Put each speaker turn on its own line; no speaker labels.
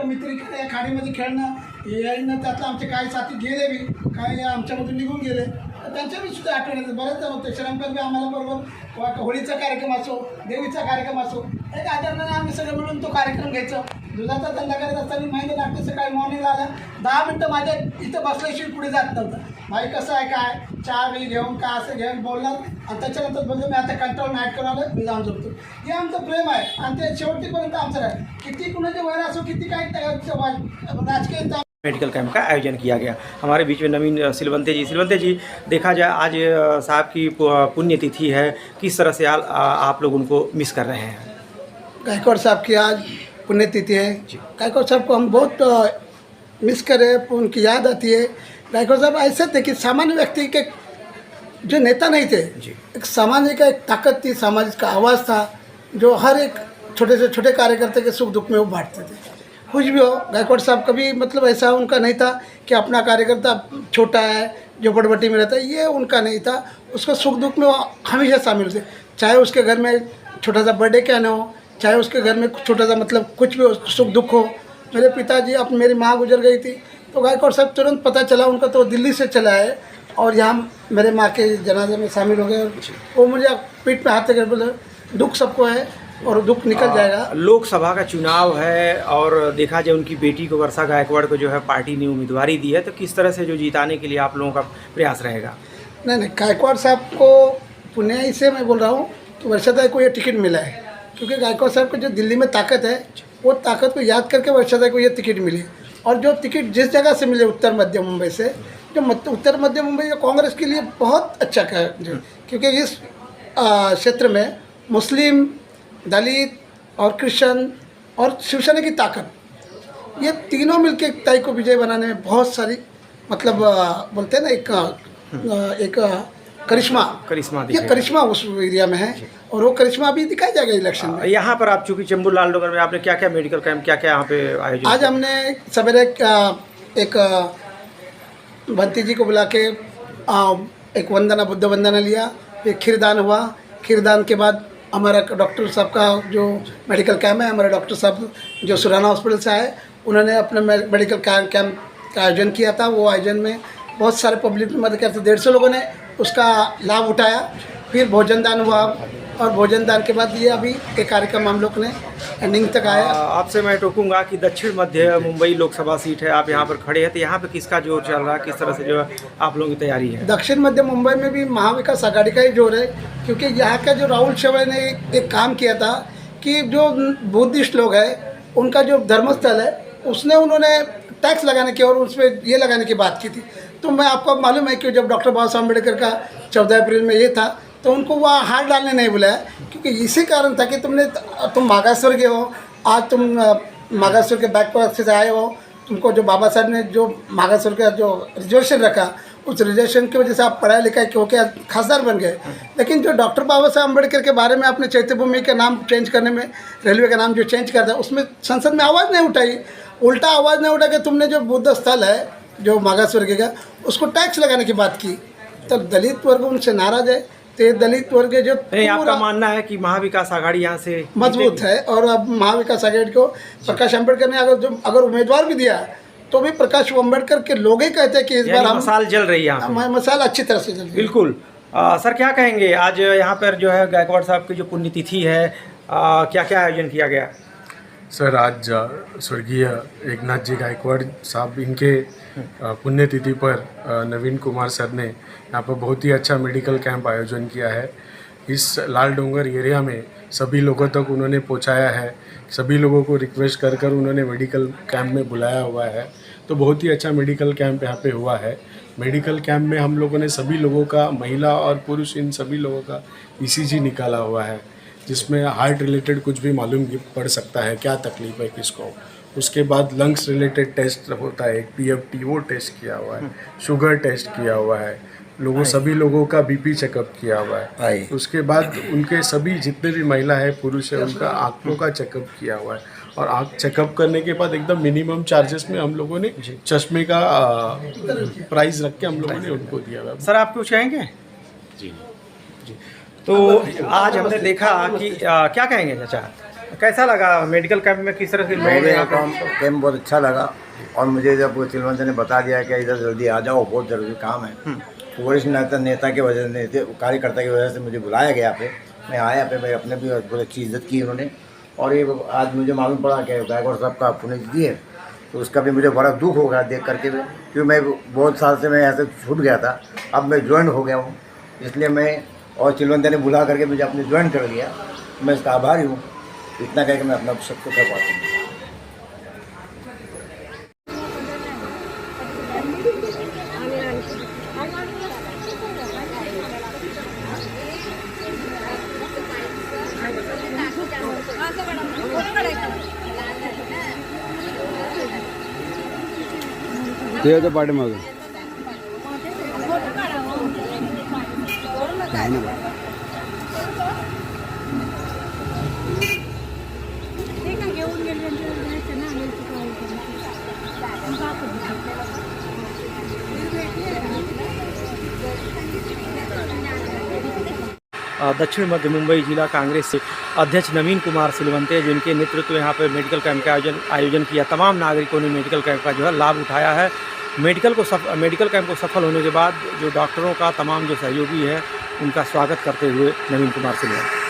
मित्र या खाडीमध्ये खेळणं यानं त्यातलं आमचे काही साथी गेले बी, काही आमच्यामधून निघून गेले, तर त्यांच्या बी सुद्धा आठवण येते. बरेच जण होते श्रमकर बी आम्हाला बरोबर होळीचा कार्यक्रम असो, देवीचा कार्यक्रम असो, एक आचरणाने आम्ही सगळं मिळून तो कार्यक्रम घ्यायचो. दुधाचा धंदा करत असताना महिने लागते. सकाळी मॉर्निंगला आल्या 10 मिनटं माझ्या इथं बसल्याशिवाय पुढे जात नव्हतं. भाई कसं आहे काय चहा बी घेऊन का असं घेऊन बोलणार आणि त्याच्यानंतर बोलतो मी आता कंट्रोल नाईट करून आलं, मी जाऊन झोपतो. हे आमचं प्रेम आहे आणि ते शेवटीपर्यंत आमचं आहे. किती कुणाचे वैर असो, किती काय राजकीय
मेडिकल कैंप का आयोजन किया गया। हमारे बीच में नवीन सिलवंते जी देखा जाए आज साहब की पुण्यतिथि है, किस तरह से आप लोग उनको मिस कर रहे हैं?
गायकवाड़ साहब की आज पुण्यतिथि है। गायकवाड़ साहब को हम बहुत मिस कर रहे हैं, उनकी याद आती है। गायकवाड़ साहब ऐसे थे कि सामान्य व्यक्ति के जो नेता नहीं थे, एक सामाजिक का एक ताकत थी, सामाजिक का आवाज़ था, जो हर एक छोटे से छोटे कार्यकर्ता के सुख दुख में वो बांटते थे। कुछ भी हो, गायकवाड़ साहब कभी मतलब ऐसा उनका नहीं था कि अपना कार्यकर्ता छोटा है जो बड़बट्टी में रहता है, ये उनका नहीं था। उसको सुख दुख में वो हमेशा शामिल थे, चाहे उसके घर में छोटा सा बर्थडे क्या ना हो, चाहे उसके घर में छोटा सा मतलब कुछ भी सुख दुख हो। मेरे पिताजी, अब मेरी माँ गुजर गई थी, तो गायकवाड़ साहब तुरंत पता चला उनका, तो दिल्ली से चला है और यहाँ मेरे माँ के जनाजे में शामिल हो गए। वो मुझे पीठ पे हाथ कर बोले दुख सबको है और दुख निकल जाएगा।
लोकसभा का चुनाव है और देखा जाए उनकी बेटी को वर्षा गायकवाड़ को जो है पार्टी ने उम्मीदवारी दी है, तो किस तरह से जो जिताने के लिए आप लोगों का प्रयास रहेगा?
नहीं, गायकवाड़ साहब को पुणे से मैं बोल रहा हूँ कि वर्षा दाई को ये टिकट मिला है, क्योंकि गायकवाड़ साहब को जो दिल्ली में ताकत है, वो ताकत को याद करके वर्षा दाई को ये टिकट मिली। और जो टिकट जिस जगह से मिले, उत्तर मध्य मुंबई से, जो उत्तर मध्य मुंबई जो कांग्रेस के लिए बहुत अच्छा है, क्योंकि इस क्षेत्र में मुस्लिम, दलित और क्रिश्चियन और शिवसेना की ताकत, ये तीनों मिलके ताई को विजय बनाने में बहुत सारी मतलब बोलते हैं ना एक करिश्मा ये करिश्मा उस एरिया में है, और वो करिश्मा अभी दिखाई जाएगा इलेक्शन में।
यहाँ पर आप चूँकि चंबू लालनगर में आपने क्या क्या मेडिकल कैंप क्या क्या यहाँ पे आयोजित?
आज हमने सवेरे एक बंती जी को बुला के एक वंदना, बुद्ध वंदना लिया, एक खीरदान हुआ। खीरदान के बाद हमारा डॉक्टर साहब का जो मेडिकल कैंप है, हमारे डॉक्टर साहब जो सुराना हॉस्पिटल से आए, उन्होंने अपने मेडिकल कैंप का आयोजन किया था। वो आयोजन में बहुत सारे पब्लिक में मदद करते, 150 लोगों ने उसका लाभ उठाया। फिर भोजन दान हुआ और भोजन दान के बाद ये अभी एक कार्यक्रम हम लोग ने एंडिंग तक आया।
आपसे मैं टोकूंगा कि दक्षिण मध्य मुंबई लोकसभा सीट है, आप यहाँ पर खड़े हैं, तो यहाँ पे किसका जोर चल रहा है, किस तरह से जो है आप लोगों की तैयारी है?
दक्षिण मध्य मुंबई में भी महाविकास आघाड़ी का ही जोर है, क्योंकि यहाँ का जो राहुल शेवाड़े ने एक काम किया था कि जो बुद्धिस्ट लोग हैं उनका जो धर्मस्थल है उसने उन्होंने टैक्स लगाने की और उस पर ये लगाने की बात की थी। तो मैं आपको मालूम है कि जब डॉक्टर बाबा साहब अम्बेडकर का 14 अप्रैल में ये था, तो उनको वहाँ हाथ डालने नहीं बुलाया, क्योंकि इसी कारण था कि तुम मागासवर्ग के हो, आज तुम मागासवर्ग के बैकवर्ड से आए हो, तुमको जो बाबा साहब ने जो मागासवर्ग का जो रिजर्वेशन रखा, उस रिजर्वेशन की वजह से आप पढ़ाई लिखाई के होकर खासदार बन गए। लेकिन जो डॉक्टर बाबा साहब अम्बेडकर के बारे में आपने चैत्यभूमि का नाम चेंज करने में, रेलवे का नाम जो चेंज कर दिया, उसमें संसद में आवाज़ नहीं उठाई, उल्टा आवाज़ नहीं उठा कि तुमने जो बुद्ध स्थल है जो मागासवर्ग का, उसको टैक्स लगाने की बात की। तो दलित वर्ग उनसे नाराज है। तो ये दलित वर्ग जो
आपका मानना है कि महाविकास आघाड़ी यहाँ से
मजबूत है, और अब महाविकास आघाड़ी को प्रकाश अम्बेडकर ने अगर उम्मीदवार भी दिया, तो भी प्रकाश अम्बेडकर के लोग ही कहते हैं कि इस बार
मसाल जल रही है,
मसाल अच्छी तरह से जल रही है।
बिल्कुल। सर क्या कहेंगे, आज यहाँ पर जो है गायकवाड़ साहब की जो पुण्यतिथि है, क्या क्या आयोजन किया गया?
सर आज स्वर्गीय एकनाथ जी गायकवाड़ साहब इनके पुण्यतिथि पर नवीन कुमार सर ने यहाँ पर बहुत ही अच्छा मेडिकल कैंप आयोजन किया है। इस लाल डोंगर एरिया में सभी लोगों तक उन्होंने पहुँचाया है, सभी लोगों को रिक्वेस्ट कर कर उन्होंने मेडिकल कैंप में बुलाया हुआ है। तो बहुत ही अच्छा मेडिकल कैंप यहाँ पे हुआ है। मेडिकल कैंप में हम लोगों ने सभी लोगों का, महिला और पुरुष, इन सभी लोगों का ECG निकाला हुआ है, जिसमें हार्ट रिलेटेड कुछ भी मालूम पड़ सकता है, क्या तकलीफ है किसको। उसके बाद लंग्स रिलेटेड टेस्ट होता है, एक PFT वो टेस्ट किया हुआ है, शुगर टेस्ट किया हुआ है, सभी लोगों का BP चेकअप किया हुआ है। उसके बाद उनके सभी जितने भी महिला है, पुरुष है, उनका आँखों का चेकअप किया हुआ है। और आँख चेकअप करने के बाद एकदम मिनिमम चार्जेस में हम लोगों ने चश्मे का प्राइस रख के हम लोगों ने उनको दिया हुआ है।
सर आप कुछ कहेंगे? जी। तो आज हमने देखा कि क्या कहेंगे चाचा, कैसा लगा मेडिकल कैंप में, किस तरह से लोग
मेरे
यहाँ
यहाँ
पे-
कैंप बहुत अच्छा लगा। और मुझे जब सिलवंत ने बता दिया कि इधर जल्दी आ जाओ, बहुत ज़रूरी काम है, तो वरिष्ठ नेता के वजह से, कार्यकर्ता की वजह से मुझे बुलाया गया पे। मैं आया पे, मैं अपने भी बहुत अच्छी इज्जत की उन्होंने। और ये आज मुझे मालूम पड़ा कि गायकवाड़ साहब का पुण्यतिथि है, तो उसका भी मुझे बड़ा दुख हो गया देख करके, क्योंकि मैं बहुत साल से मैं ऐसे छूट गया था, अब मैं ज्वाइन हो गया हूँ, इसलिए मैं, और चिलवंत ने बुला करके मुझे अपने ज्वाइन कर लिया, मैं इसका आभारी हूँ। इतना कह के मैं अपना सबको कर पाता हूँ।
ते पाठी मग काय ना
दक्षिण मध्य मुंबई जिला कांग्रेस से अध्यक्ष नवीन कुमार सिलवंते, जिनके नेतृत्व में यहाँ पर मेडिकल कैंप का आयोजन किया। तमाम नागरिकों ने मेडिकल कैंप का जो है लाभ उठाया है। मेडिकल कैंप को सफल होने के बाद जो डॉक्टरों का तमाम जो सहयोगी है, उनका स्वागत करते हुए नवीन कुमार सिलवंते।